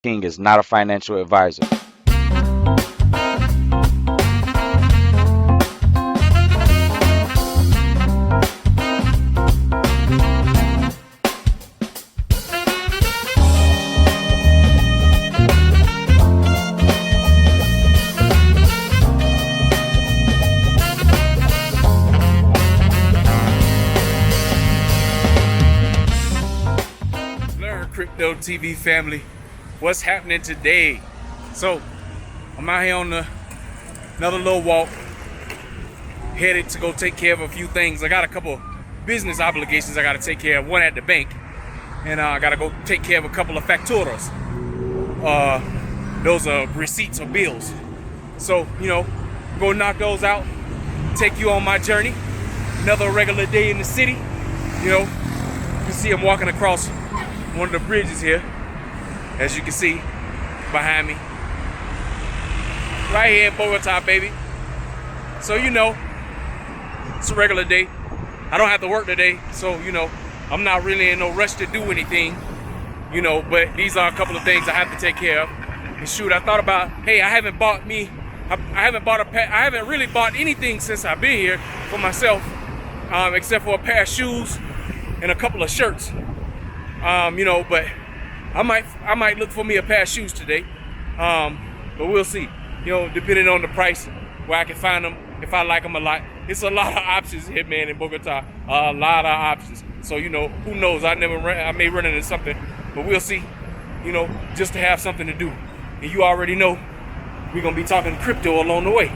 King is not a financial advisor. Crypto TV family, what's happening today? So I'm out here on another little walk, headed to go take care of a few things. I got a couple business obligations I got to take care of, one at the bank, and I got to go take care of a couple of facturas. Those are receipts or bills. So, go knock those out, take you on my journey. Another regular day in the city. You can see I'm walking across one of the bridges here, as you can see behind me, right here in Bogota, baby. So it's a regular day. I don't have to work today, so I'm not really in no rush to do anything, but these are a couple of things I have to take care of. And shoot, I thought about, hey, I haven't really bought anything since I've been here for myself, except for a pair of shoes and a couple of shirts. But I might look for me a pair of shoes today. But we'll see. Depending on the price, where I can find them, if I like them a lot. It's a lot of options here, man, in Bogota. A lot of options. So, who knows? I may run into something, but we'll see. Just to have something to do. And you already know we're gonna be talking crypto along the way.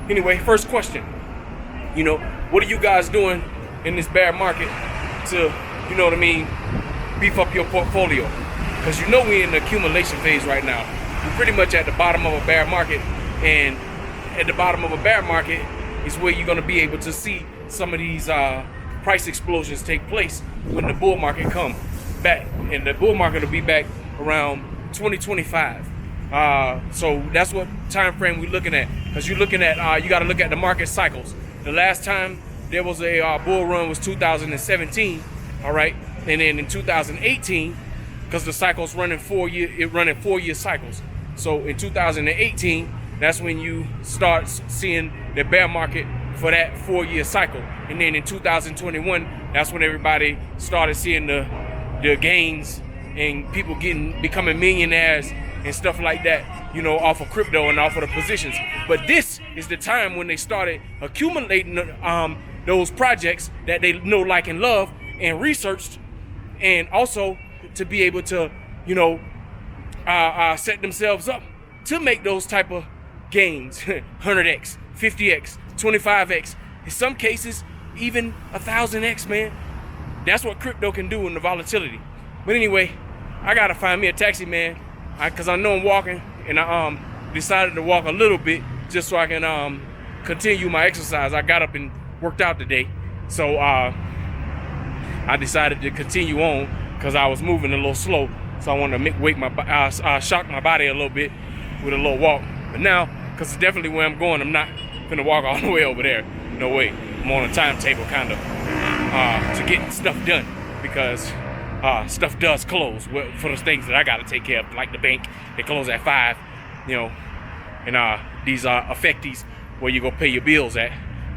Anyway, first question. What are you guys doing in this bear market to beef up your portfolio? Because we're in the accumulation phase right now. We're pretty much at the bottom of a bear market, and at the bottom of a bear market is where you're going to be able to see some of these price explosions take place when the bull market come back. And the bull market will be back around 2025. So that's what time frame we're looking at. Because you're looking at, you got to look at the market cycles. The last time there was a bull run was 2017. All right, and then in 2018, because the cycle's running 4-year cycles. So in 2018, that's when you start seeing the bear market for that 4-year cycle. And then in 2021, that's when everybody started seeing the gains and people becoming millionaires and stuff like that, off of crypto and off of the positions. But this is the time when they started accumulating those projects that they know, like, and love, and researched, and also to be able to, set themselves up to make those type of gains, 100x, 50x, 25x, in some cases even 1,000x, man. That's what crypto can do in the volatility. But anyway, I gotta find me a taxi, man, because I know I'm walking, and I decided to walk a little bit just so I can continue my exercise. I got up and worked out today, so I decided to continue on because I was moving a little slow. So I wanted to shock my body a little bit with a little walk. But now, because it's definitely where I'm going, I'm not gonna walk all the way over there. No way. I'm on a timetable kind of to get stuff done, because stuff does close for those things that I gotta take care of, like the bank. They close at 5, and these are effecties where you go pay your bills at,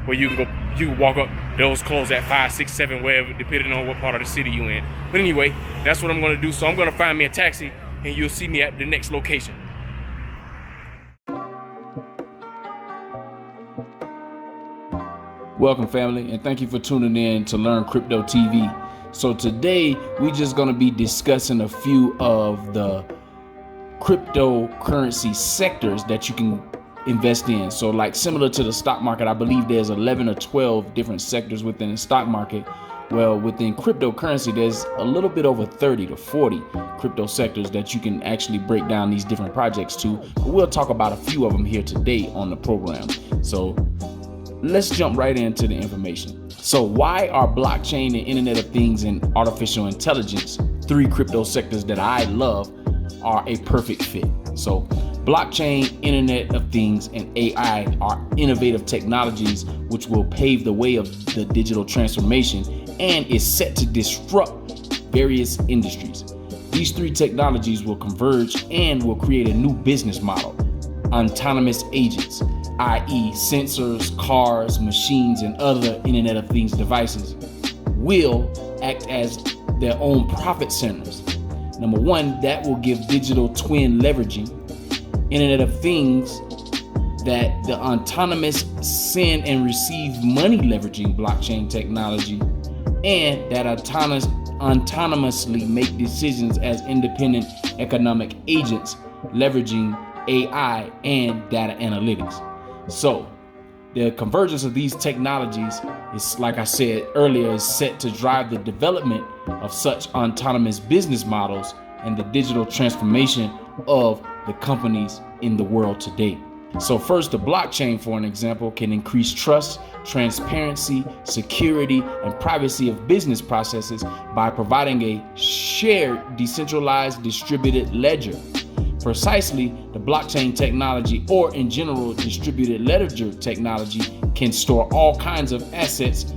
where you can walk up. Those close at 5, 6, 7, wherever, depending on what part of the city you in. But anyway, that's what I'm gonna do. So I'm gonna find me a taxi, and you'll see me at the next location. Welcome, family, and thank you for tuning in to Learn Crypto TV. So today we're just gonna be discussing a few of the cryptocurrency sectors that you can invest in. So, like, similar to the stock market, I believe there's 11 or 12 different sectors within the stock market. Well, within cryptocurrency, there's a little bit over 30 to 40 crypto sectors that you can actually break down these different projects to. But we'll talk about a few of them here today on the program. So let's jump right into the information. So why are blockchain and Internet of Things and artificial intelligence, 3 crypto sectors that I love, are a perfect fit? So blockchain, Internet of Things, and AI are innovative technologies which will pave the way of the digital transformation and is set to disrupt various industries. These three technologies will converge and will create a new business model. Autonomous agents, i.e. sensors, cars, machines, and other Internet of Things devices, will act as their own profit centers. Number one, that will give digital twin leveraging. Internet of Things, that the autonomous send and receive money leveraging blockchain technology, and that autonomously make decisions as independent economic agents leveraging AI and data analytics. So the convergence of these technologies is, like I said earlier, is set to drive the development of such autonomous business models and the digital transformation of the companies in the world today. So first, the blockchain, for an example, can increase trust, transparency, security, and privacy of business processes by providing a shared, decentralized, distributed ledger. Precisely, the blockchain technology, or in general, distributed ledger technology, can store all kinds of assets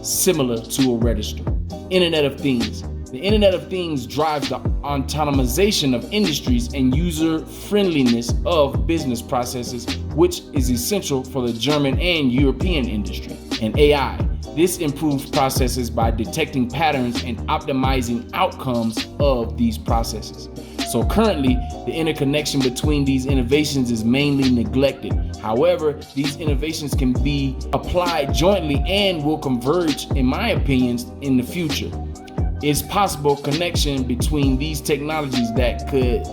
similar to a register. Internet of Things. The Internet of Things drives the autonomization of industries and user friendliness of business processes, which is essential for the German and European industry. And AI. This improves processes by detecting patterns and optimizing outcomes of these processes. So currently, the interconnection between these innovations is mainly neglected. However, these innovations can be applied jointly and will converge, in my opinion, in the future. It's possible connection between these technologies that could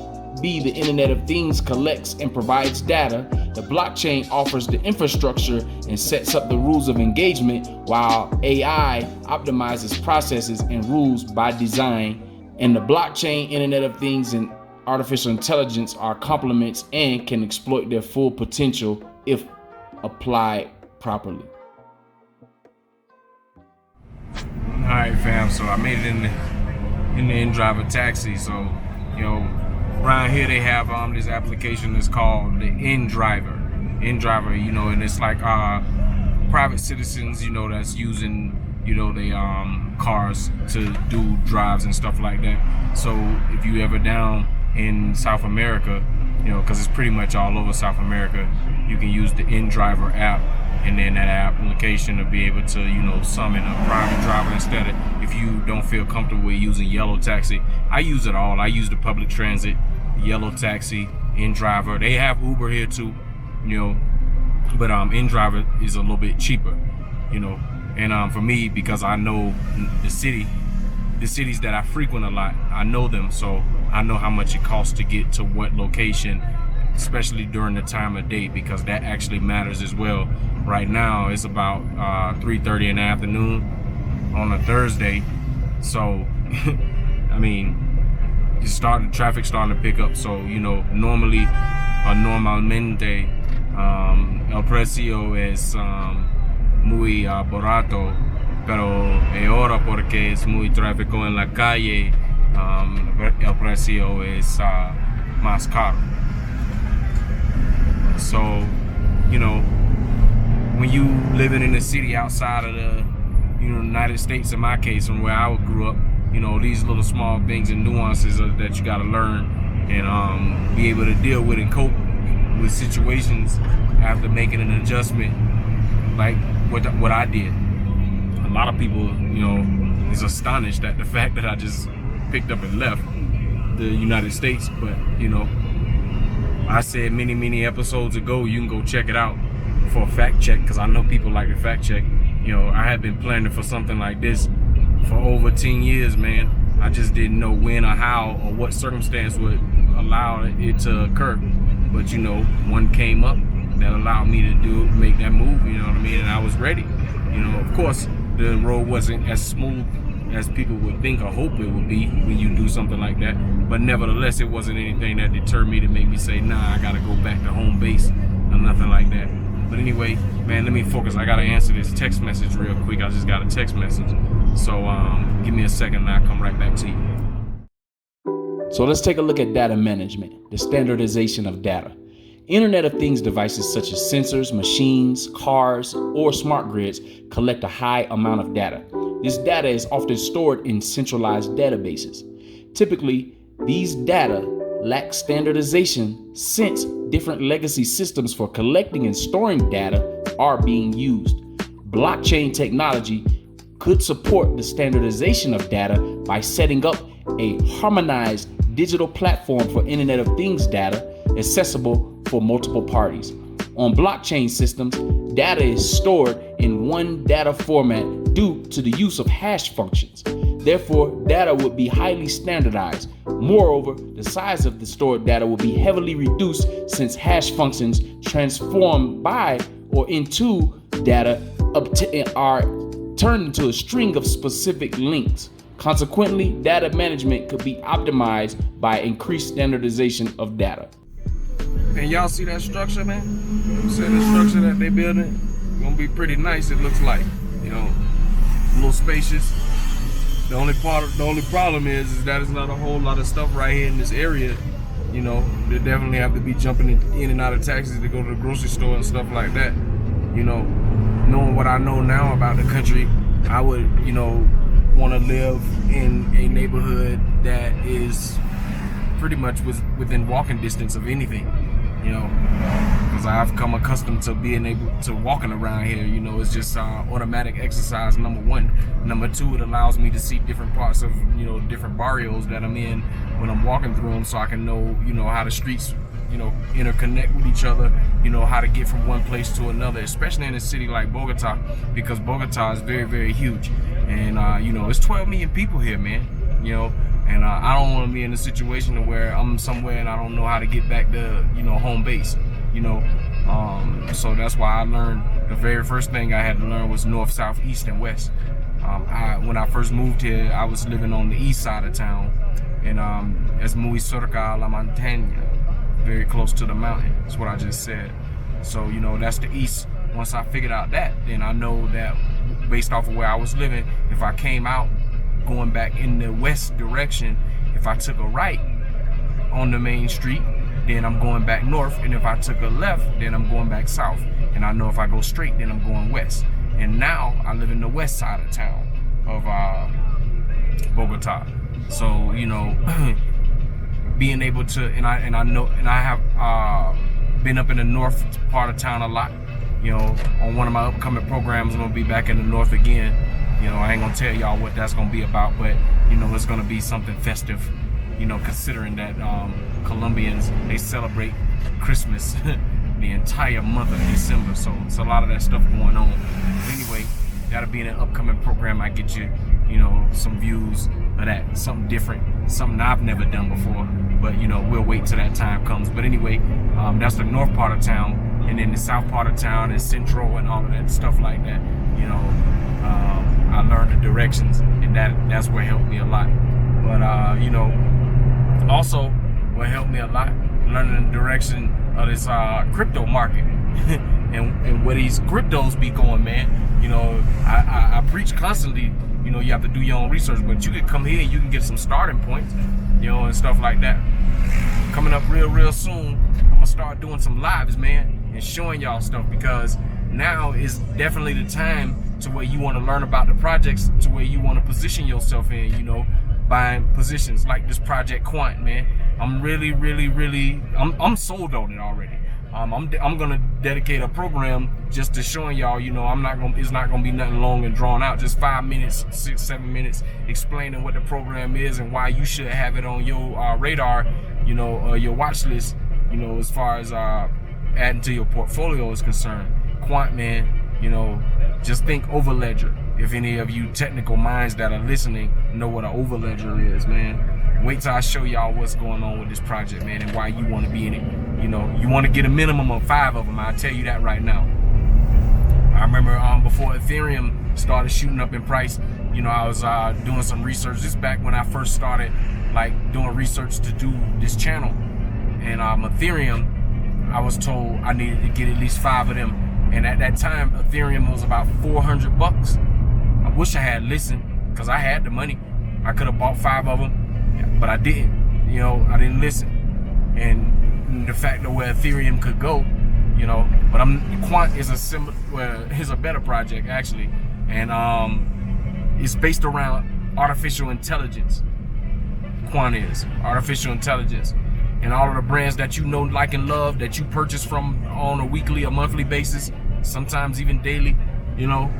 be the Internet of Things collects and provides data. The blockchain offers the infrastructure and sets up the rules of engagement, while AI optimizes processes and rules by design. And the blockchain, Internet of Things, and artificial intelligence are complements and can exploit their full potential if applied properly. All right, fam. So I made it in the in-driver taxi. So, around here they have this application that's called the in-driver. In-driver, and it's like private citizens, that's using they cars to do drives and stuff like that. So if you ever down in South America, because it's pretty much all over South America, you can use the in-driver app, and then that application to be able to summon a private driver instead of, if you don't feel comfortable with using yellow taxi. I use it all. I use the public transit, yellow taxi, in-driver. They have Uber here too, but in-driver is a little bit cheaper, and for me, because I know the cities that I frequent a lot, I know them, so I know how much it costs to get to what location, especially during the time of day, because that actually matters as well. Right now, it's about 3:30 in the afternoon on a Thursday, so I mean, traffic starting to pick up. So normally or normalmente el precio es muy barato, pero ahora porque es muy tráfico en la calle, el precio es más caro. So, when you living in a city outside of the United States, in my case, from where I grew up, these little small things and nuances that you got to learn and be able to deal with and cope with situations after making an adjustment, like what I did. A lot of people, is astonished at the fact that I just picked up and left the United States. But, I said many episodes ago, you can go check it out for a fact check, because I know people like to fact check. I had been planning for something like this for over 10 years, man. I just didn't know when or how or what circumstance would allow it to occur. But, one came up that allowed me to make that move, and I was ready. Of course, the road wasn't as smooth as people would think or hope it would be when you do something like that. But nevertheless, it wasn't anything that deterred me to make me say, nah, I gotta go back to home base or nothing like that. But anyway, man, let me focus. I gotta answer this text message real quick. I just got a text message. So give me a second and I'll come right back to you. So let's take a look at data management, the standardization of data. Internet of Things devices such as sensors, machines, cars, or smart grids collect a high amount of data. This data is often stored in centralized databases. Typically, These data lack standardization since different legacy systems for collecting and storing data are being used. Blockchain technology could support the standardization of data by setting up a harmonized digital platform for Internet of Things data accessible for multiple parties. On blockchain systems, data is stored in one data format due to the use of hash functions. Therefore, data would be highly standardized. Moreover, the size of the stored data will be heavily reduced since hash functions transformed by or into data are turned into a string of specific links. Consequently, data management could be optimized by increased standardization of data. And y'all see that structure, man? You know what I'm saying? The structure that they building gonna be pretty nice, it looks like. You know, a little spacious. The only problem is that there's not a whole lot of stuff right here in this area. You know, they definitely have to be jumping in and out of taxis to go to the grocery store and stuff like that. You know, knowing what I know now about the country, I would, you know, want to live in a neighborhood that is pretty much within walking distance of anything. You know, because I've come accustomed to being able to walking around here. You know, it's just automatic exercise, number one. Number two, it allows me to see different parts of, you know, different barrios that I'm in when I'm walking through them, so I can know, you know, how the streets, you know, interconnect with each other, you know, how to get from one place to another, especially in a city like Bogota, because Bogota is very, very huge. And, you know, it's 12 million people here, man, you know. And I don't want to be in a situation where I'm somewhere and I don't know how to get back to, you know, home base, you know. So that's why I learned, the very first thing I had to learn was north, south, east, and west. When I first moved here, I was living on the east side of town, and es muy cerca a la montaña, very close to the mountain. That's what I just said. So, you know, that's the east. Once I figured out that, then I know that based off of where I was living, if I came out going back in the west direction, if I took a right on the main street, then I'm going back north, and if I took a left, then I'm going back south. And I know if I go straight, then I'm going west. And now I live in the west side of town of Bogota. So, you know, being able to, and I have been up in the north part of town a lot. You know, on one of my upcoming programs, I'm gonna be back in the north again. You know, I ain't gonna tell y'all what that's gonna be about, but you know, it's gonna be something festive. You know, considering that Colombians, they celebrate Christmas the entire month of December, so it's a lot of that stuff going on. But anyway, that'll be in an upcoming program. I get you, you know, some views of that, something different, something I've never done before. But you know, we'll wait till that time comes. But anyway, that's the north part of town, and then the south part of town is central and all of that stuff like that. You know. I learned the directions, and that's what helped me a lot. But you know, also what helped me a lot, learning the direction of this crypto market and where these cryptos be going, man. You know, I preach constantly, you know, you have to do your own research, but you can come here and you can get some starting points, you know, and stuff like that. Coming up real soon, I'm gonna start doing some lives, man, and showing y'all stuff, because now is definitely the time to where you want to learn about the projects, to where you want to position yourself in, you know, buying positions like this project Quant, man. I'm really I'm sold on it already. I'm gonna dedicate a program just to showing y'all, you know, it's not gonna be nothing long and drawn out, just 5 minutes, 6-7 minutes explaining what the program is and why you should have it on your radar, you know, your watch list, you know, as far as adding to your portfolio is concerned. Quant, man, you know, just think overledger. If any of you technical minds that are listening know what an overledger is, man, wait till I show y'all what's going on with this project, man, and why you want to be in it. You know, you want to get a minimum of 5 of them. I'll tell you that right now. I remember before Ethereum started shooting up in price, you know, I was doing some research. This back when I first started, like, doing research to do this channel. And Ethereum, I was told I needed to get at least 5 of them. And at that time, Ethereum was about $400. I wish I had listened, because I had the money. I could have bought 5 of them, but I didn't. You know, I didn't listen. And the fact of where Ethereum could go, you know, but Quant is a better project actually, and it's based around artificial intelligence. quant is, artificial intelligence. And all of the brands that you know, like, and love, that you purchase from on a weekly or monthly basis, sometimes even daily, you know,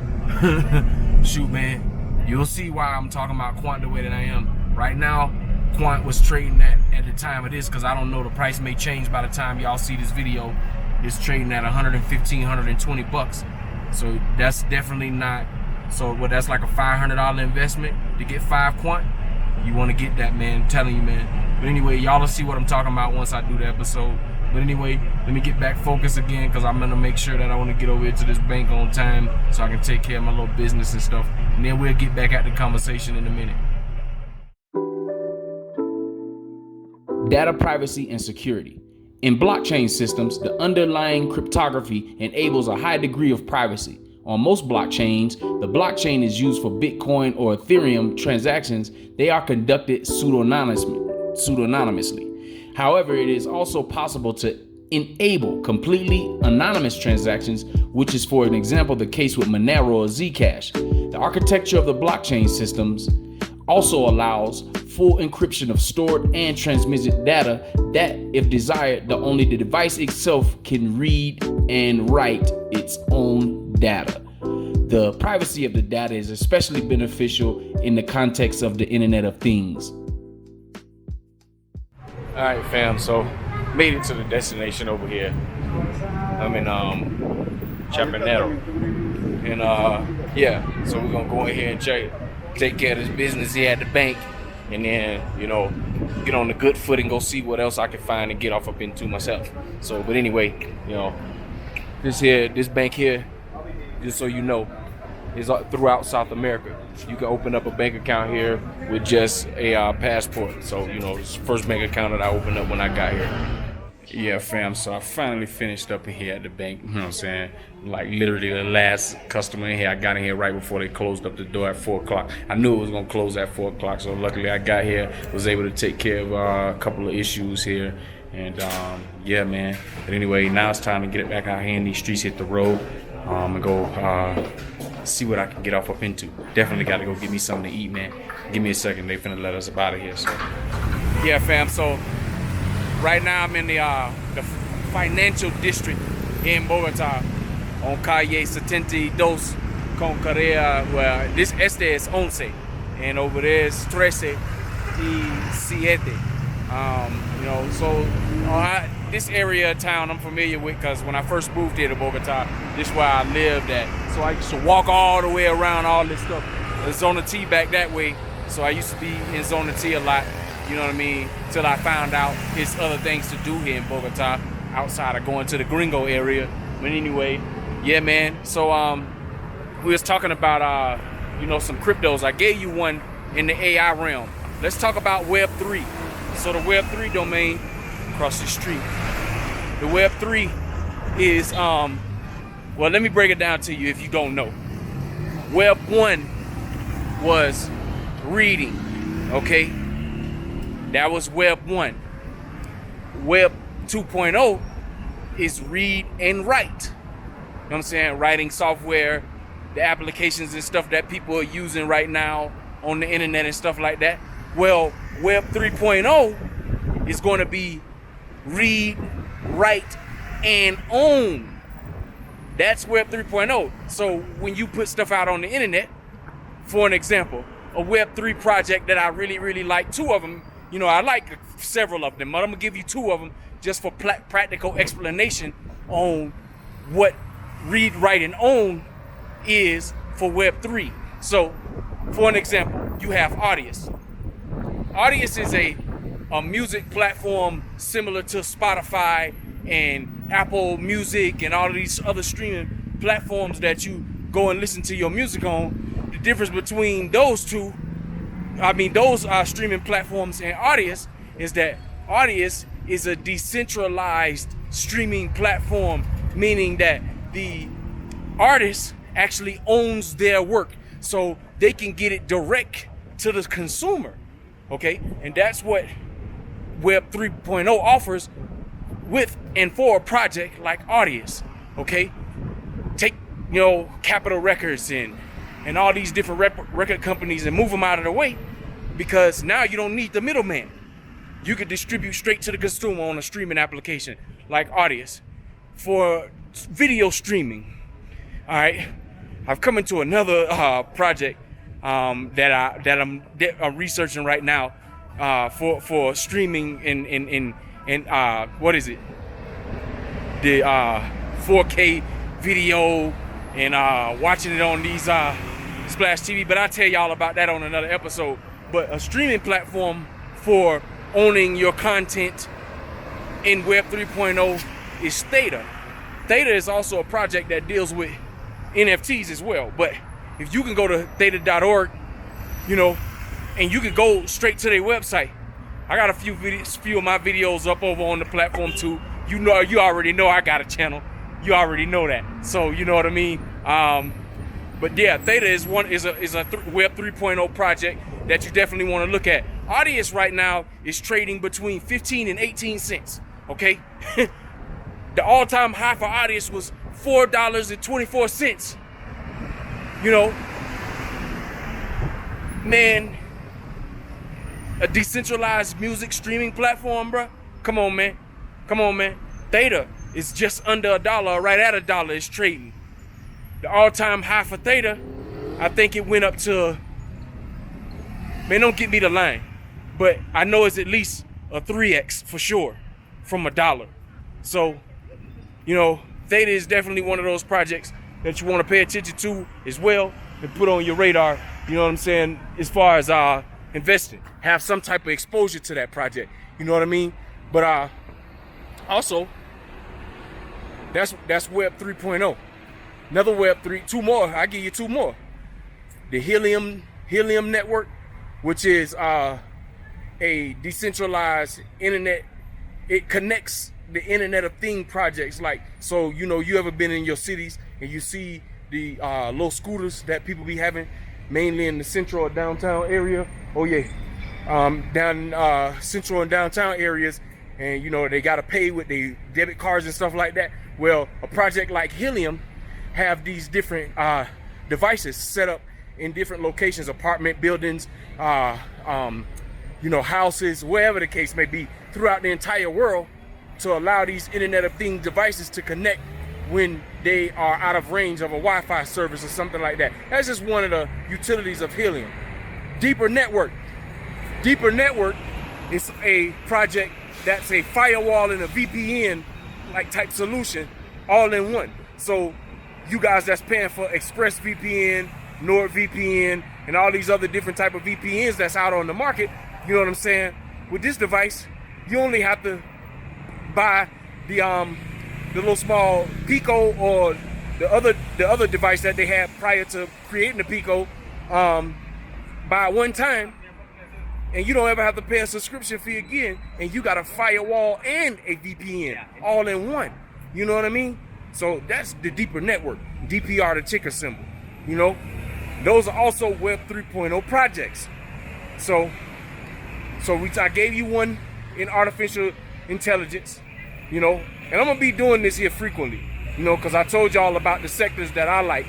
shoot, man, you'll see why I'm talking about quant the way that I am. Right now, quant was trading at the time of this, because I don't know, the price may change by the time y'all see this video. It's trading at 115, 120 bucks. So that's definitely not, so what, that's like a $500 investment to get 5 quant. You want to get that, man, I'm telling you, man. But anyway, y'all will see what I'm talking about once I do the episode. But anyway, let me get back focused again, because I'm going to make sure that I want to get over here to this bank on time so I can take care of my little business and stuff. And then we'll get back at the conversation in a minute. Data privacy and security. In blockchain systems, the underlying cryptography enables a high degree of privacy. On most blockchains, the blockchain is used for Bitcoin or Ethereum transactions. They are conducted pseudonymously. However, it is also possible to enable completely anonymous transactions, which is, for an example, the case with Monero or Zcash. The architecture of the blockchain systems also allows full encryption of stored and transmitted data that, if desired, only the device itself can read and write its own data. The privacy of the data is especially beneficial in the context of the Internet of Things. All right, fam, so made it to the destination over here. I'm in Chapinero. And yeah, so we're gonna go in here and take care of this business here at the bank, and then, you know, get on the good foot and go see what else I can find and get off up into myself. So, but anyway, you know, this bank here, just so you know, is throughout South America. You can open up a bank account here with just a passport. So, you know, it's the first bank account that I opened up when I got here. Yeah, fam, so I finally finished up in here at the bank, you know what I'm saying? Like, literally the last customer in here, I got in here right before they closed up the door at 4 o'clock. I knew it was gonna close at 4 o'clock, so luckily I got here, was able to take care of a couple of issues here. And yeah, man, but anyway, now it's time to get it back out here in these streets, hit the road, and go see what I can get off up into. Definitely gotta go get me something to eat, man. Give me a second, they finna let us up out of here, so. Yeah, fam, so right now I'm in the financial district in Bogota, on calle 72 con carrera, where este es 11, and over there is 13 y 7. You know, so this area of town I'm familiar with, because when I first moved here to Bogota, this is where I lived at. So I used to walk all the way around all this stuff. There's Zona T back that way, so I used to be in Zona T a lot. You know what I mean? Till I found out there's other things to do here in Bogota outside of going to the Gringo area. But anyway, yeah, man. So we was talking about you know, some cryptos. I gave you one in the AI realm. Let's talk about Web3. So the Web3 domain across the street. The Web3 is well, let me break it down to you if you don't know. Web 1 was reading, okay? That was Web 1. Web 2.0 is read and write. You know what I'm saying? Writing software, the applications and stuff that people are using right now on the internet and stuff like that. Well, Web 3.0 is going to be read, write, and own. That's Web 3.0. So when you put stuff out on the internet, for an example, a Web 3 project that I really, really like, 2 of them, you know, I like several of them, but I'm gonna give you 2 of them just for practical explanation on what read, write, and own is for Web 3. So, for an example, you have Audius. Audius is a music platform similar to Spotify and Apple Music and all of these other streaming platforms that you go and listen to your music on. The difference between those two, those streaming platforms and Audius, is that Audius is a decentralized streaming platform, meaning that the artist actually owns their work, so they can get it direct to the consumer, okay? And that's what Web 3.0 offers with and for a project like Audius, okay? Take, you know, Capitol Records and all these different record companies and move them out of the way. because now you don't need the middleman. You can distribute straight to the consumer on a streaming application like Audius for video streaming. All right, I've come into another project that I'm researching right now for streaming in what is it? The 4K video and watching it on these Splash TV. But I'll tell y'all about that on another episode. But a streaming platform for owning your content in Web 3.0 is Theta. Theta is also a project that deals with NFTs as well. But if you can go to theta.org, you know, and you can go straight to their website. I got a few of my videos up over on the platform too. You know, you already know I got a channel. You already know that. So you know what I mean. But yeah, Theta is a Web 3.0 project that you definitely want to look at. Audius right now is trading between 15 and 18 cents. Okay, the all-time high for Audius was $4.24. You know, man, a decentralized music streaming platform, bro. Come on, man. Come on, man. Theta is just under $1, right at $1 is trading. The all-time high for Theta, I think it went up to, man, don't get me the line, but I know it's at least a 3x for sure from $1. So, you know, Theta is definitely one of those projects that you want to pay attention to as well and put on your radar, you know what I'm saying, as far as investing. Have some type of exposure to that project, you know what I mean? But also, that's Web 3.0. Another Web 3, two more. I give you two more. The Helium network, which is a decentralized internet. It connects the Internet of Things projects. Like, so you know, you ever been in your cities and you see the little scooters that people be having, mainly in the central or downtown area. Oh yeah, down central and downtown areas, and you know they gotta pay with their debit cards and stuff like that. Well, a project like Helium have these different devices set up in different locations, apartment buildings, you know, houses, wherever the case may be, throughout the entire world, to allow these Internet of Things devices to connect when they are out of range of a Wi-Fi service or something like that. That's just one of the utilities of Helium. Deeper Network. Deeper Network is a project that's a firewall and a VPN like type solution all in one. So you guys that's paying for ExpressVPN, NordVPN, and all these other different type of VPNs that's out on the market, you know what I'm saying? With this device, you only have to buy the little small Pico or the other device that they had prior to creating the Pico, buy one time, and you don't ever have to pay a subscription fee again, and you got a firewall and a VPN all in one. You know what I mean? So that's the Deeper Network, DPR, the ticker symbol. You know, those are also Web 3.0 projects. So I gave you one in artificial intelligence, you know, and I'm gonna be doing this here frequently, you know, because I told y'all about the sectors that I like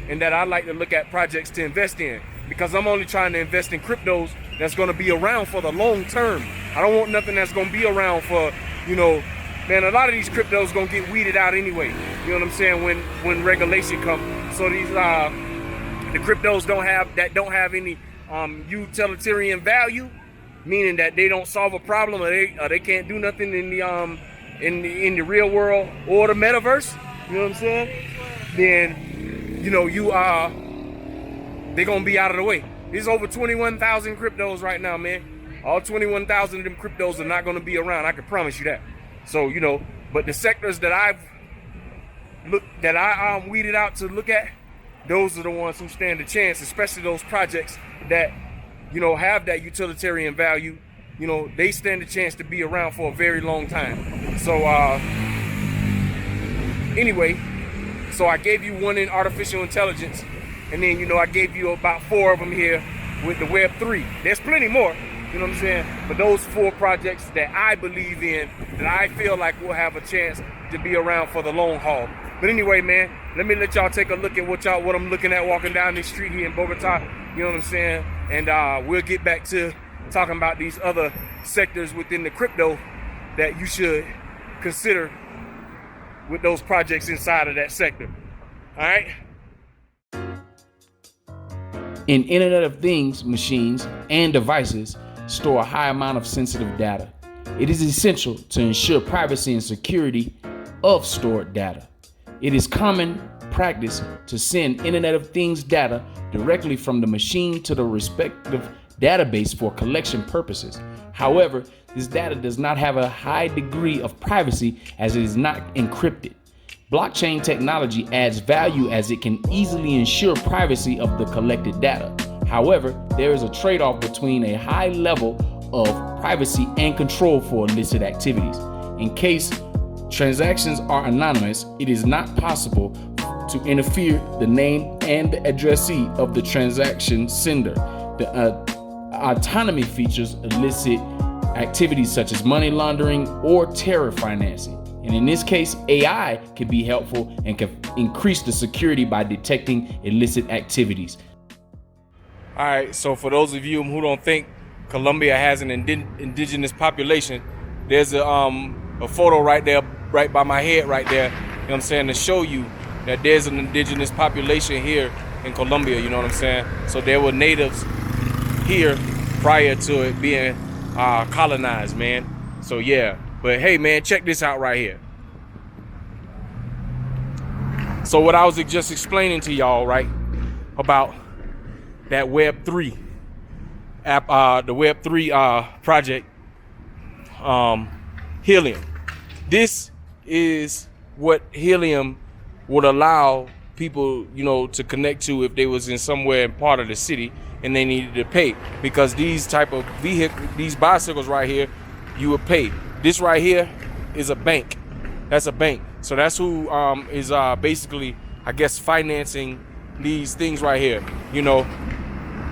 and that I like to look at projects to invest in, because I'm only trying to invest in cryptos that's gonna be around for the long term. I don't want nothing that's gonna be around for, you know, man, a lot of these cryptos gonna get weeded out anyway. You know what I'm saying? When regulation comes, so these the cryptos don't have any utilitarian value, meaning that they don't solve a problem, or they can't do nothing in the real world or the metaverse. You know what I'm saying? Then you know they're gonna be out of the way. There's over 21,000 cryptos right now, man. All 21,000 of them cryptos are not gonna be around. I can promise you that. So, you know, but the sectors that I weeded out to look at, those are the ones who stand a chance, especially those projects that, you know, have that utilitarian value. You know, they stand a chance to be around for a very long time. So, anyway, so I gave you one in artificial intelligence, and then, you know, I gave you about 4 of them here with the Web 3. There's plenty more. You know what I'm saying? But those 4 projects that I believe in, that I feel like will have a chance to be around for the long haul. But anyway, man, let me let y'all take a look at what I'm looking at walking down this street here in Bogota. You know what I'm saying? And we'll get back to talking about these other sectors within the crypto that you should consider with those projects inside of that sector. All right. In Internet of Things, machines and devices store a high amount of sensitive data. It is essential to ensure privacy and security of stored data. It is common practice to send Internet of Things data directly from the machine to the respective database for collection purposes. However, this data does not have a high degree of privacy as it is not encrypted. Blockchain technology adds value as it can easily ensure privacy of the collected data. However, there is a trade-off between a high level of privacy and control for illicit activities. In case transactions are anonymous, it is not possible to interfere the name and the addressee of the transaction sender. The autonomy features illicit activities such as money laundering or terror financing. And in this case, AI can be helpful and can increase the security by detecting illicit activities. All right, so for those of you who don't think Colombia has an indigenous population, there's a photo right there, right by my head right there, you know what I'm saying, to show you that there's an indigenous population here in Colombia, you know what I'm saying? So there were natives here prior to it being colonized, man. So yeah. But hey, man, check this out right here. So what I was just explaining to y'all, right, about that Web3 app, the Web3 project, Helium. This is what Helium would allow people, you know, to connect to if they was in somewhere in part of the city and they needed to pay. Because these type of these bicycles right here, you would pay. This right here is a bank. That's a bank. So that's who is basically, I guess, financing these things right here. You know,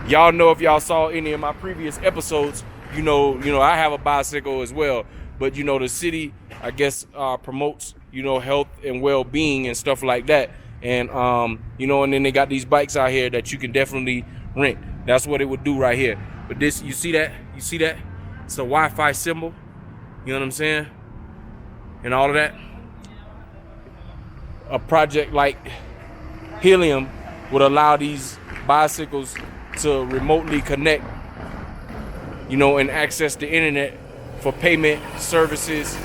y'all know, if y'all saw any of my previous episodes, you know, I have a bicycle as well. But you know, the city, I guess, promotes, you know, health and well-being and stuff like that. And you know, and then they got these bikes out here that you can definitely rent. That's what it would do right here. But this, you see that? You see that? It's a Wi-Fi symbol. You know what I'm saying? And all of that. A project like Helium would allow these bicycles to remotely connect, you know, and access the internet for payment services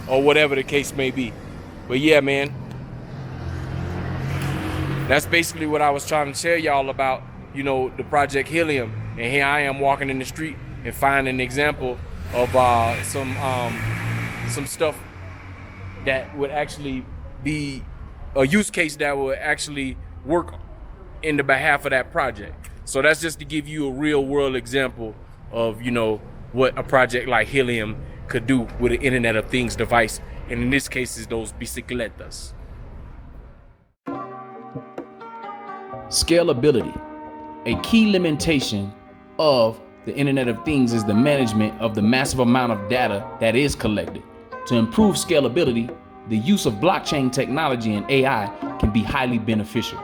or whatever the case may be. But yeah, man, that's basically what I was trying to tell y'all about, you know, the project Helium. And here I am walking in the street and finding an example of some stuff that would actually be a use case that would actually work in the behalf of that project. So that's just to give you a real world example of, you know, what a project like Helium could do with an Internet of Things device. And in this case, is those bicicletas. Scalability. A key limitation of the Internet of Things is the management of the massive amount of data that is collected. To improve scalability, the use of blockchain technology and AI can be highly beneficial.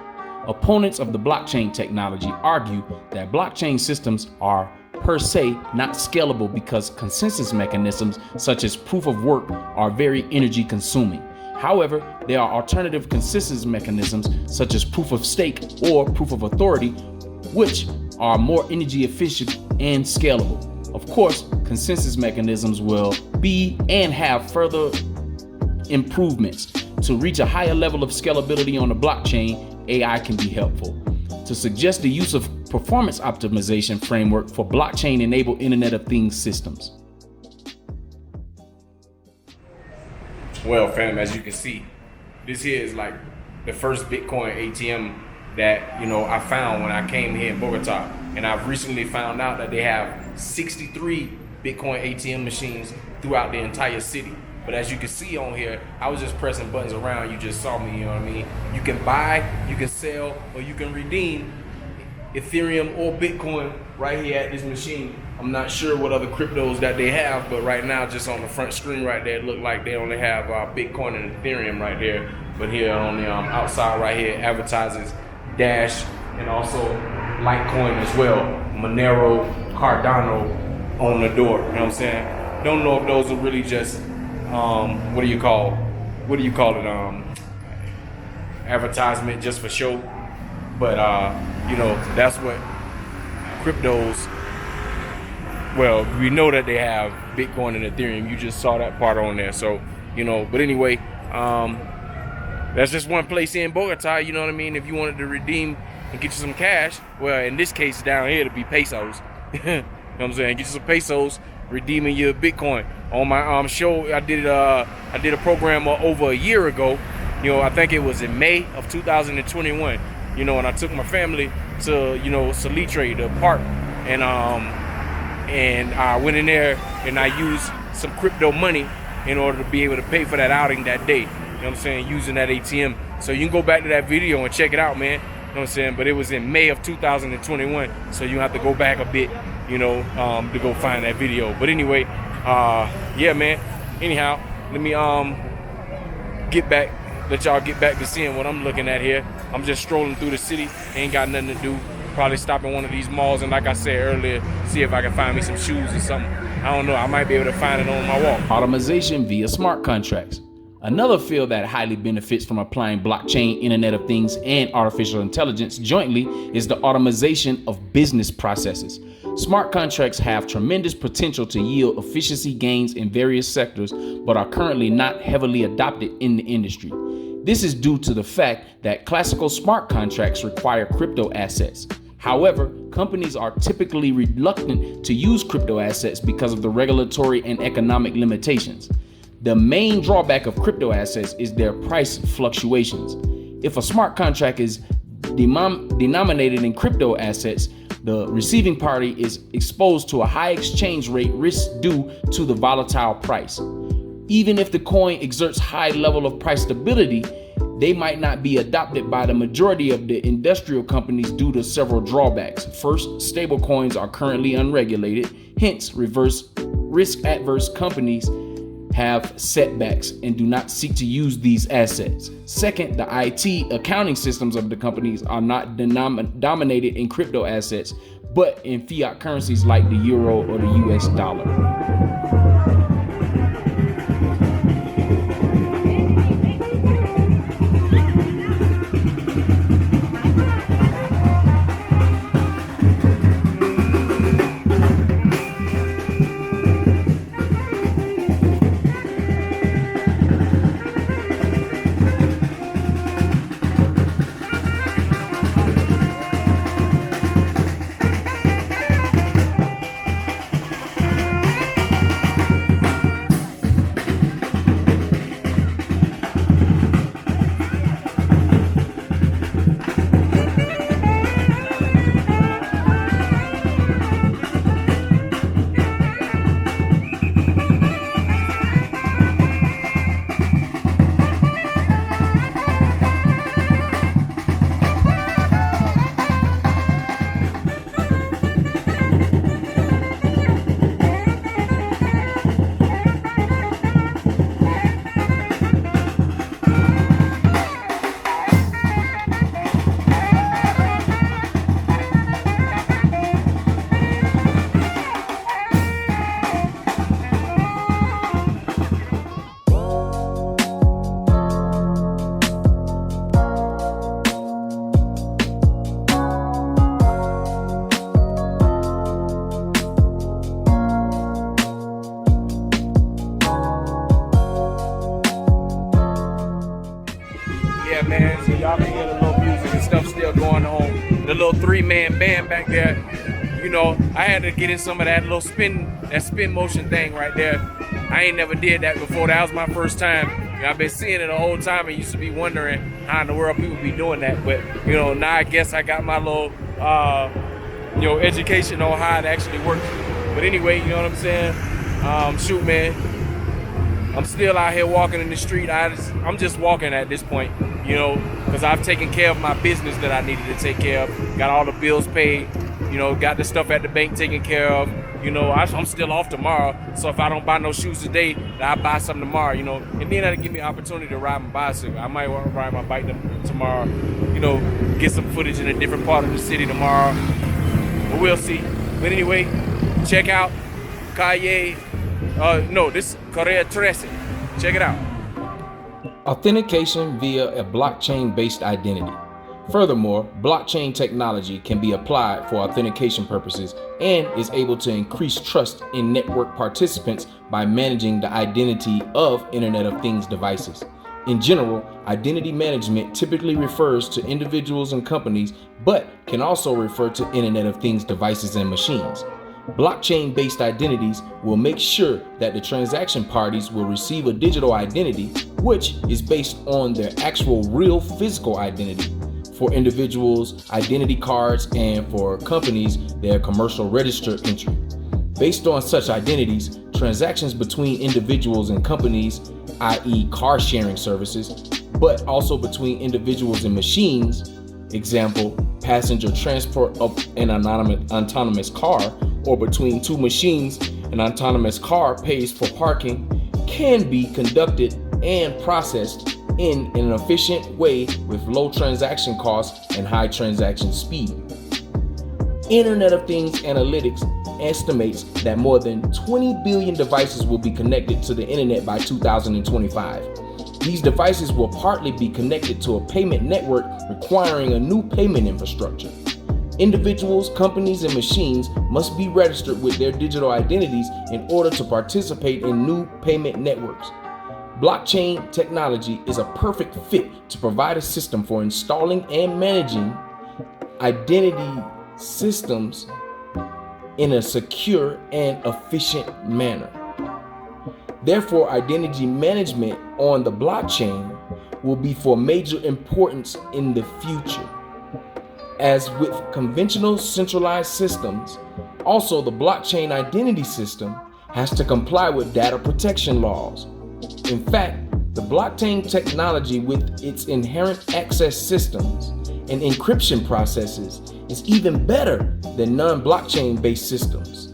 Opponents of the blockchain technology argue that blockchain systems are per se not scalable because consensus mechanisms such as proof of work are very energy consuming. However, there are alternative consensus mechanisms such as proof of stake or proof of authority, which are more energy efficient and scalable. Of course, consensus mechanisms will be and have further improvements. To reach a higher level of scalability on the blockchain, AI can be helpful. To suggest the use of performance optimization framework for blockchain-enabled Internet of Things systems. Well, fam, as you can see, this here is like the first Bitcoin ATM that, you know, I found when I came here in Bogota. And I've recently found out that they have 63 Bitcoin ATM machines throughout the entire city. But as you can see on here, I was just pressing buttons around. You just saw me, you know what I mean? You can buy, you can sell, or you can redeem Ethereum or Bitcoin right here at this machine. I'm not sure what other cryptos that they have, but right now, just on the front screen right there, it looked like they only have Bitcoin and Ethereum right there. But here on the outside right here, advertises Dash and also Litecoin as well, Monero, Cardano, on the door. You know what I'm saying? Don't know if those are really just what do you call it? Advertisement just for show. But you know, that's what cryptos. Well, we know that they have Bitcoin and Ethereum. You just saw that part on there. So, you know, but anyway, that's just one place in Bogota, you know what I mean? If you wanted to redeem and get you some cash, well, in this case down here, it'd be pesos. You know what I'm saying? Get you some pesos, redeeming your Bitcoin. On my show, I did a program over a year ago. You know, I think it was in May of 2021. You know, and I took my family to, you know, Salitre, the park, and I went in there and I used some crypto money in order to be able to pay for that outing that day. You know what I'm saying? Using that ATM. So you can go back to that video and check it out, man. You know what I'm saying? But it was in May of 2021. So you have to go back a bit, you know, to go find that video. But anyway, yeah, man. Anyhow, let me let y'all get back to seeing what I'm looking at here. I'm just strolling through the city. Ain't got nothing to do. Probably stop in one of these malls and, like I said earlier, see if I can find me some shoes or something. I don't know. I might be able to find it on my walk. Automation via smart contracts. Another field that highly benefits from applying blockchain, Internet of Things, and artificial intelligence jointly is the automation of business processes. Smart contracts have tremendous potential to yield efficiency gains in various sectors, but are currently not heavily adopted in the industry. This is due to the fact that classical smart contracts require crypto assets. However, companies are typically reluctant to use crypto assets because of the regulatory and economic limitations. The main drawback of crypto assets is their price fluctuations. If a smart contract is denominated in crypto assets, the receiving party is exposed to a high exchange rate risk due to the volatile price. Even if the coin exerts high level of price stability, they might not be adopted by the majority of the industrial companies due to several drawbacks. First, stablecoins are currently unregulated, hence risk-averse companies have setbacks and do not seek to use these assets. Second, the IT accounting systems of the companies are not dominated in crypto assets, but in fiat currencies like the euro or the US dollar. Yeah, man, so y'all can hear the little music and stuff still going on. The little three-man band back there. You know, I had to get in some of that little spin motion thing right there. I ain't never did that before. That was my first time. You know, I've been seeing it the whole time and used to be wondering how in the world people be doing that. But, you know, now I guess I got my little, you know, education on how it actually works. But anyway, you know what I'm saying? Shoot, man. I'm still out here walking in the street. I'm just walking at this point, you know, because I've taken care of my business that I needed to take care of. Got all the bills paid, you know, got the stuff at the bank taken care of. You know, I'm still off tomorrow, so if I don't buy no shoes today, I'll buy some tomorrow, you know. And then that'll give me an opportunity to ride my bicycle. I might want to ride my bike tomorrow, you know, get some footage in a different part of the city tomorrow. But we'll see. But anyway, check out Calle, no, this is Correa 13. Check it out. Authentication via a blockchain-based identity. Furthermore, blockchain technology can be applied for authentication purposes and is able to increase trust in network participants by managing the identity of Internet of Things devices. In general, identity management typically refers to individuals and companies, but can also refer to Internet of Things devices and machines. Blockchain-based identities will make sure that the transaction parties will receive a digital identity, which is based on their actual real physical identity. For individuals, identity cards, and for companies, their commercial register entry. Based on such identities, transactions between individuals and companies, i.e. car sharing services, but also between individuals and machines, example, passenger transport of an autonomous car, or between two machines, an autonomous car pays for parking, can be conducted and processed in an efficient way with low transaction costs and high transaction speed. Internet of Things Analytics estimates that more than 20 billion devices will be connected to the internet by 2025. These devices will partly be connected to a payment network requiring a new payment infrastructure. Individuals, companies, and machines must be registered with their digital identities in order to participate in new payment networks. Blockchain technology is a perfect fit to provide a system for installing and managing identity systems in a secure and efficient manner. Therefore, identity management on the blockchain will be for major importance in the future. As with conventional centralized systems, also the blockchain identity system has to comply with data protection laws. In fact, the blockchain technology with its inherent access systems and encryption processes is even better than non-blockchain based systems.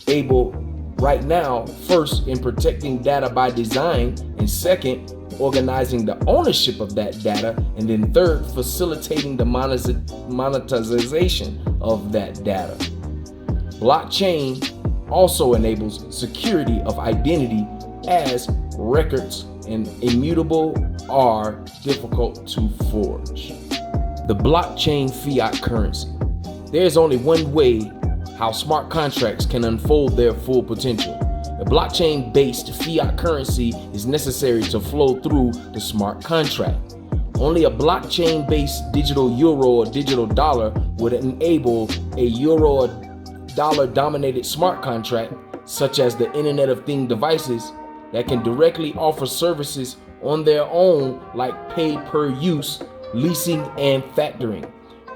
Able right now, first in protecting data by design, and second, organizing the ownership of that data, and then third, facilitating the monetization of that data. Blockchain also enables security of identity as records and immutable are difficult to forge. The blockchain fiat currency. There is only one way how smart contracts can unfold their full potential. A blockchain-based fiat currency is necessary to flow through the smart contract. Only a blockchain-based digital euro or digital dollar would enable a euro or dollar-dominated smart contract, such as the Internet of Things devices, that can directly offer services on their own like pay-per-use, leasing, and factoring.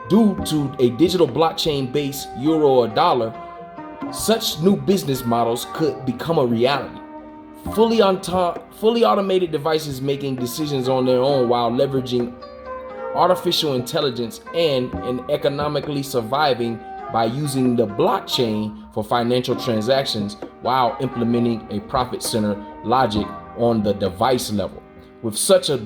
Due to a digital blockchain-based euro or dollar, such new business models could become a reality. Fully automated devices making decisions on their own while leveraging artificial intelligence and economically surviving by using the blockchain for financial transactions while implementing a profit center logic on the device level. With such a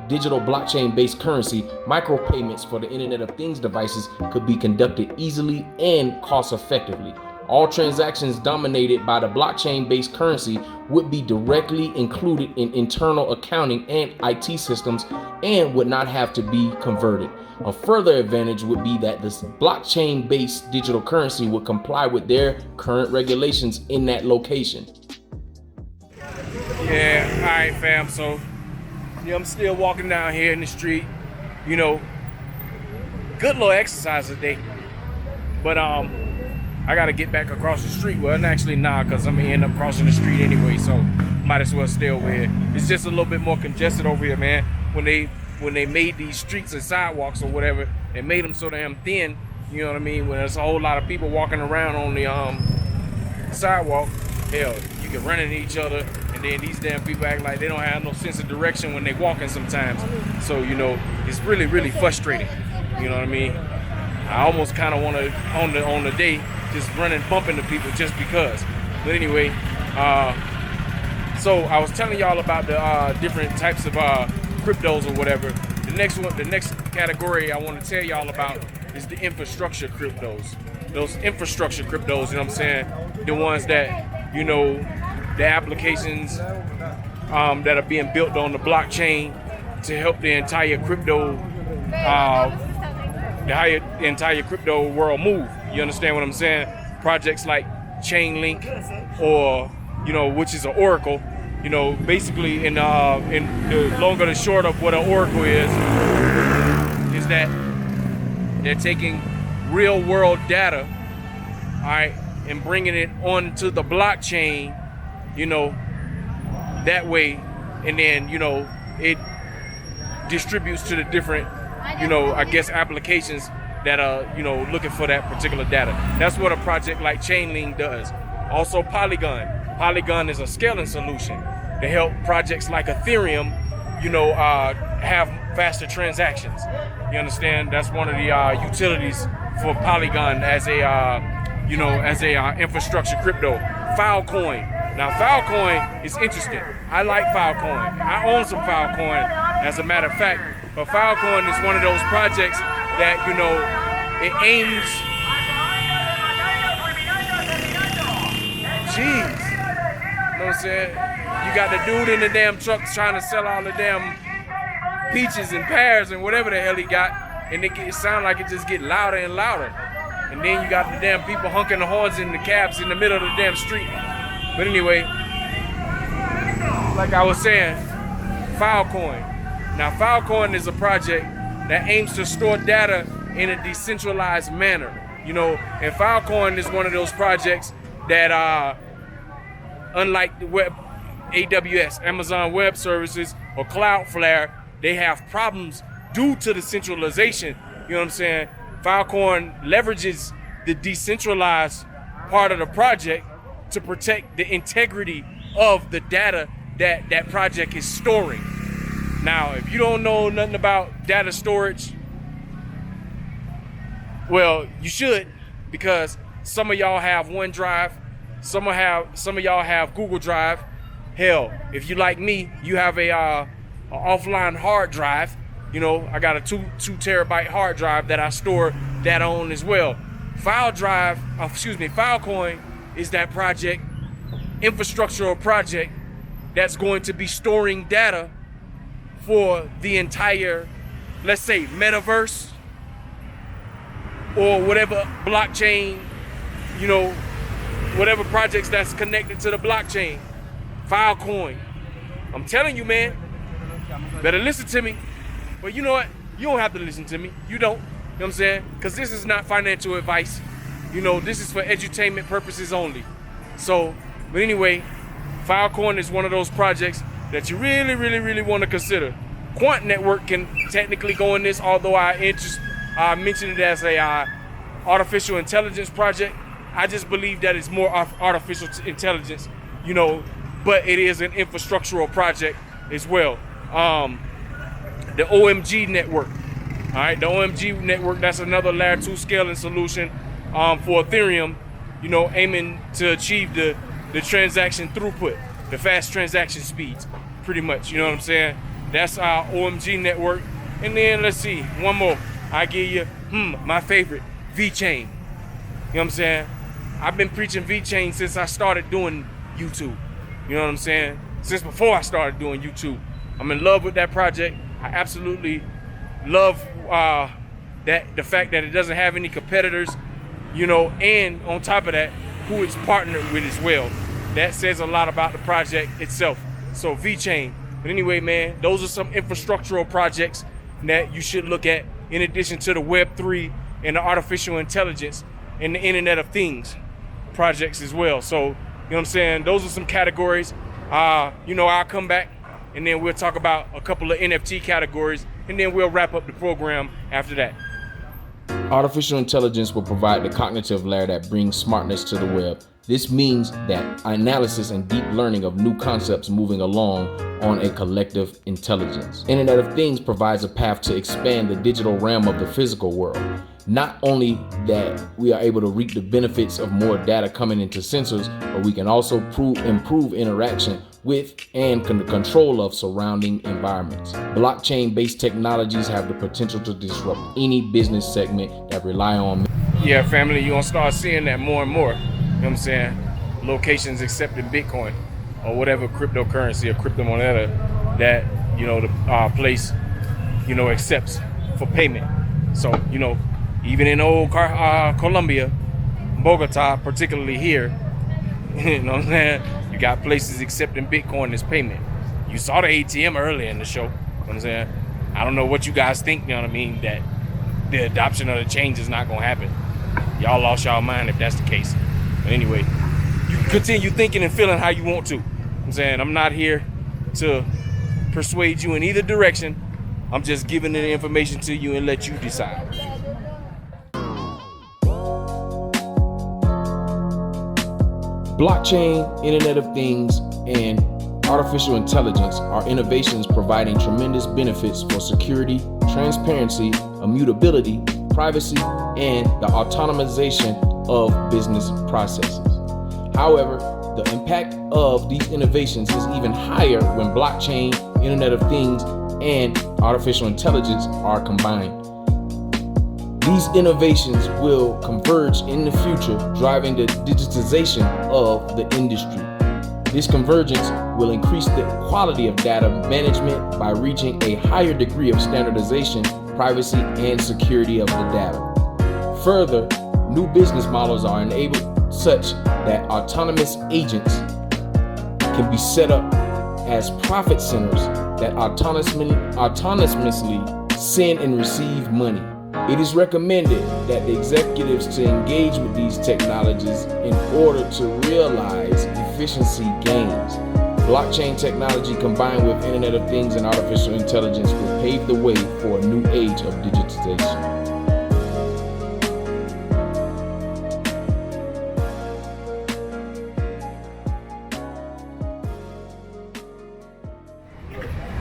digital blockchain-based currency, micropayments for the Internet of Things devices could be conducted easily and cost-effectively. All transactions dominated by the blockchain-based currency would be directly included in internal accounting and IT systems and would not have to be converted. A further advantage would be that this blockchain-based digital currency would comply with their current regulations in that location. Yeah, all right, fam. So, I'm still walking down here in the street. Good little exercise today. But I gotta get back across the street. Well, actually, because I'm gonna end up crossing the street anyway. So, might as well stay over here. It's just a little bit more congested over here, man. When they made these streets and sidewalks or whatever, they made them so damn thin. You know what I mean? When there's a whole lot of people walking around on the sidewalk, hell, you can run into each other. And then these damn people act like they don't have no sense of direction when they walking sometimes. So, it's really, really frustrating. You know what I mean? I almost kind of want to, on the day, just run and bump into people just because. But anyway, so I was telling y'all about the different types of cryptos or whatever. The next category I want to tell y'all about is the infrastructure cryptos. Those infrastructure cryptos, you know what I'm saying? The ones that, you know, the applications that are being built on the blockchain to help the entire crypto world move. You understand what I'm saying? Projects like Chainlink, or which is an oracle. Basically, in the long or the short of what an oracle is that they're taking real world data, all right, and bringing it onto the blockchain, that way, and then it distributes to the different I guess applications that are looking for that particular data. That's what a project like Chainlink does. Also Polygon is a scaling solution to help projects like Ethereum have faster transactions. You understand? That's one of the utilities for Polygon as a infrastructure crypto. Filecoin. Now Filecoin is interesting. I like Filecoin. I own some Filecoin, as a matter of fact. But Filecoin is one of those projects that it aims. Jeez. You know what I'm saying? You got the dude in the damn truck trying to sell all the damn peaches and pears and whatever the hell he got, and it sound like it just get louder and louder. And then you got the damn people honking the horns in the cabs in the middle of the damn street. But anyway, like I was saying, Filecoin. Now Filecoin is a project that aims to store data in a decentralized manner. And Filecoin is one of those projects that unlike the web AWS, Amazon Web Services, or Cloudflare, they have problems due to the centralization. You know what I'm saying? Filecoin leverages the decentralized part of the project to protect the integrity of the data that project is storing. Now, if you don't know nothing about data storage, well, you should, because some of y'all have OneDrive, some of y'all have Google Drive. Hell, if you like me, you have a offline hard drive. I got a 2 terabyte hard drive that I store data on as well. Filecoin is that project, infrastructural project, that's going to be storing data for the entire, let's say, metaverse, or whatever blockchain, whatever projects that's connected to the blockchain. Filecoin. I'm telling you, man, better listen to me. But you know what? You don't have to listen to me. You don't. You know what I'm saying? Because this is not financial advice. This is for edutainment purposes only. So, but anyway, Filecoin is one of those projects that you really, really, really want to consider. Quant Network can technically go in this, although I mentioned it as a artificial intelligence project. I just believe that it's more artificial intelligence, but it is an infrastructural project as well. The OMG network. All right, the OMG network, that's another layer 2 scaling solution for Ethereum, aiming to achieve the transaction throughput, the fast transaction speeds, pretty much, you know what I'm saying? That's our OMG network. And then let's see, one more. I give you my favorite, VeChain. You know what I'm saying? I've been preaching VeChain since I started doing YouTube. You know what I'm saying? Since before I started doing YouTube. I'm in love with that project. I absolutely love the fact that it doesn't have any competitors, and on top of that, who it's partnered with as well. That says a lot about the project itself. So VeChain. But anyway, man, those are some infrastructural projects that you should look at, in addition to the Web3 and the artificial intelligence and the Internet of Things projects as well. So, you know what I'm saying? Those are some categories. I'll come back and then we'll talk about a couple of NFT categories, and then we'll wrap up the program after that. Artificial intelligence will provide the cognitive layer that brings smartness to the web. This means that analysis and deep learning of new concepts moving along on a collective intelligence. Internet of Things provides a path to expand the digital realm of the physical world. Not only that we are able to reap the benefits of more data coming into sensors, but we can also improve interaction with and control of surrounding environments. Blockchain-based technologies have the potential to disrupt any business segment that rely on. Yeah, family, you're gonna start seeing that more and more. You know what I'm saying? locations accepting Bitcoin or whatever cryptocurrency or cryptomoneda that, you know, the place, you know, accepts for payment. So, you know, even in old Colombia, Bogota, particularly here, you know what I'm saying, you got places accepting Bitcoin as payment. You saw the ATM earlier in the show, you know what I'm saying. I don't know what you guys think, you know what I mean, that the adoption of the change is not gonna happen. Y'all lost y'all mind if that's the case. But anyway, you can continue thinking and feeling how you want to. I'm saying, I'm not here to persuade you in either direction. I'm just giving the information to you and let you decide. Blockchain, Internet of Things, and artificial intelligence are innovations providing tremendous benefits for security, transparency, immutability, privacy, and the autonomization of business processes. However, the impact of these innovations is even higher when blockchain, Internet of Things, and artificial intelligence are combined. These innovations will converge in the future, driving the digitization of the industry. This convergence will increase the quality of data management by reaching a higher degree of standardization, privacy, and security of the data. Further, new business models are enabled such that autonomous agents can be set up as profit centers that autonomously send and receive money. It is recommended that the executives to engage with these technologies in order to realize efficiency gains. Blockchain technology combined with Internet of Things and artificial intelligence will pave the way for a new age of digitization.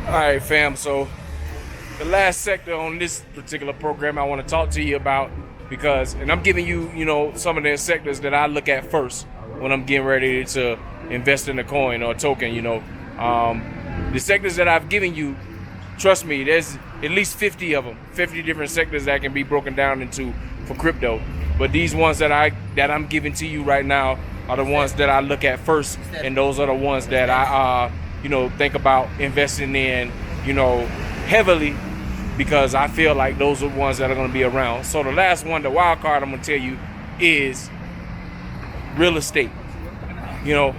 All right, fam, so the last sector on this particular program I want to talk to you about, because, and I'm giving you, you know, some of the sectors that I look at first when I'm getting ready to invest in a coin or a token, you know. The sectors that I've given you, trust me, there's at least 50 of them, 50 different sectors that can be broken down into for crypto. But these ones that I'm giving to you right now are the ones that I look at first, and those are the ones that I you know, think about investing in, you know, heavily, because I feel like those are the ones that are going to be around. So the last one, the wild card I'm going to tell you, is real estate, you know,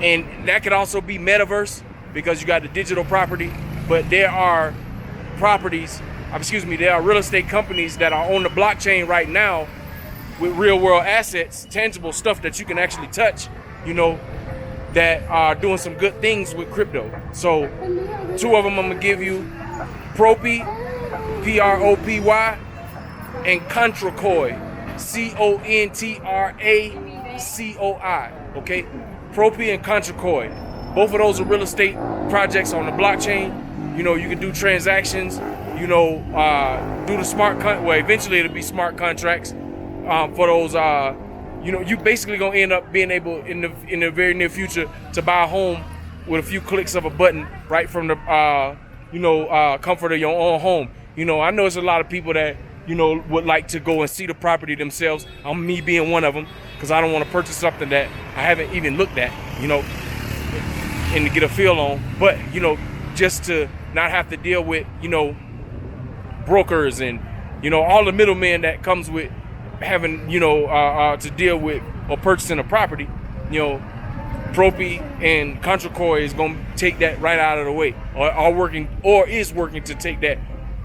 and that could also be metaverse, because you got the digital property, but there are there are real estate companies that are on the blockchain right now with real world assets, tangible stuff that you can actually touch, you know, that are doing some good things with crypto. So two of them I'm gonna give you: Propy, P-R-O-P-Y, and ContraCoi, C-O-N-T-R-A-C-O-I, okay? Propy and ContraCoi. Both of those are real estate projects on the blockchain. You know, you can do transactions, you know, do the eventually it'll be smart contracts for those, you know, you basically gonna end up being able in the very near future to buy a home with a few clicks of a button right from the comfort of your own home. You know, I know it's a lot of people that, you know, would like to go and see the property themselves. I'm me being one of them, because I don't want to purchase something that I haven't even looked at, you know, and to get a feel on. But, you know, just to not have to deal with, you know, brokers and, you know, all the middlemen that comes with having, you know, to deal with or purchasing a property, you know, Propy and ContraCoi is going to take that right out of the way, or is working to take that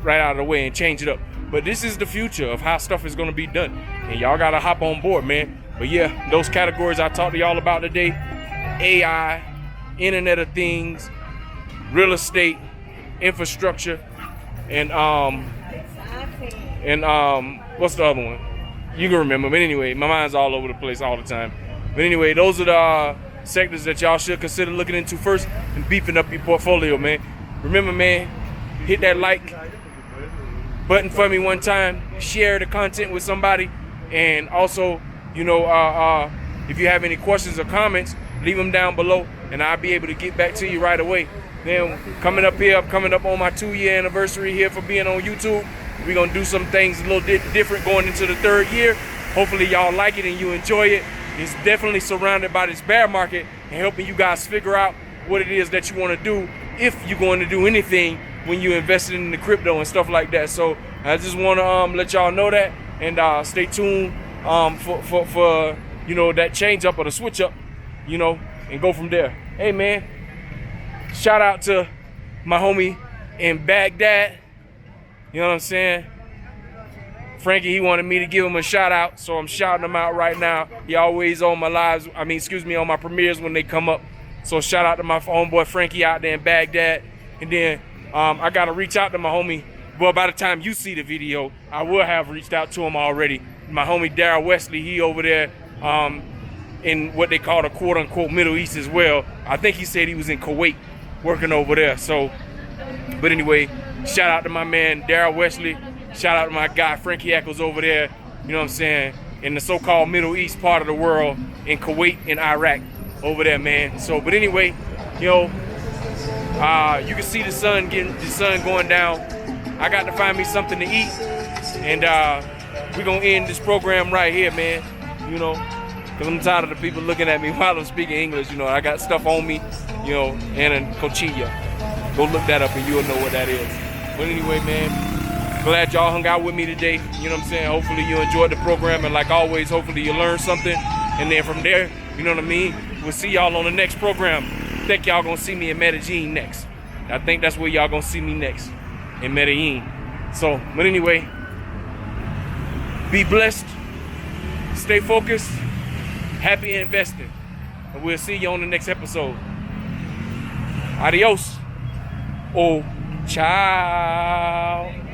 right out of the way and change it up. But this is the future of how stuff is going to be done, and y'all got to hop on board, man. But yeah, those categories I talked to y'all about today: AI, Internet of Things, real estate, infrastructure, and what's the other one? You can remember. But anyway, my mind's all over the place all the time. But anyway, those are the sectors that y'all should consider looking into first and beefing up your portfolio, man. Remember, man, hit that like button for me one time, share the content with somebody, and also, you know, if you have any questions or comments, leave them down below, and I'll be able to get back to you right away. Then coming up on my 2-year anniversary here for being on YouTube. We're going to do some things a little different going into the 3rd year. Hopefully y'all like it and you enjoy it. is definitely surrounded by this bear market and helping you guys figure out what it is that you want to do if you're going to do anything when you invested in the crypto and stuff like that. So I just want to let y'all know that, and stay tuned for that change up or the switch up, and go from there. Hey man, shout out to my homie in Baghdad. You know what I'm saying? Frankie, he wanted me to give him a shout out, so I'm shouting him out right now. He always on my lives, on my premieres when they come up. So shout out to my homeboy Frankie out there in Baghdad. And then I gotta reach out to my homie. Well, by the time you see the video, I will have reached out to him already. My homie Daryl Wesley, he over there in what they call the quote unquote Middle East as well. I think he said he was in Kuwait working over there. So, but anyway, shout out to my man Daryl Wesley. Shout out to my guy Frankie Eccles over there, you know what I'm saying, in the so-called Middle East part of the world, in Kuwait and Iraq over there, man. So, but anyway, you can see the sun going down. I got to find me something to eat, and we're gonna end this program right here, man. Because I'm tired of the people looking at me while I'm speaking English. I got stuff on me, and a cochilla. Go look that up and you'll know what that is. But anyway, man, glad y'all hung out with me today. You know what I'm saying? Hopefully you enjoyed the program, and like always, hopefully you learned something. And then from there, you know what I mean? We'll see y'all on the next program. I think y'all gonna see me in Medellin next. I think that's where y'all gonna see me next, in Medellin. So, but anyway, be blessed, stay focused, happy investing, and we'll see you on the next episode. Adios. Oh, ciao.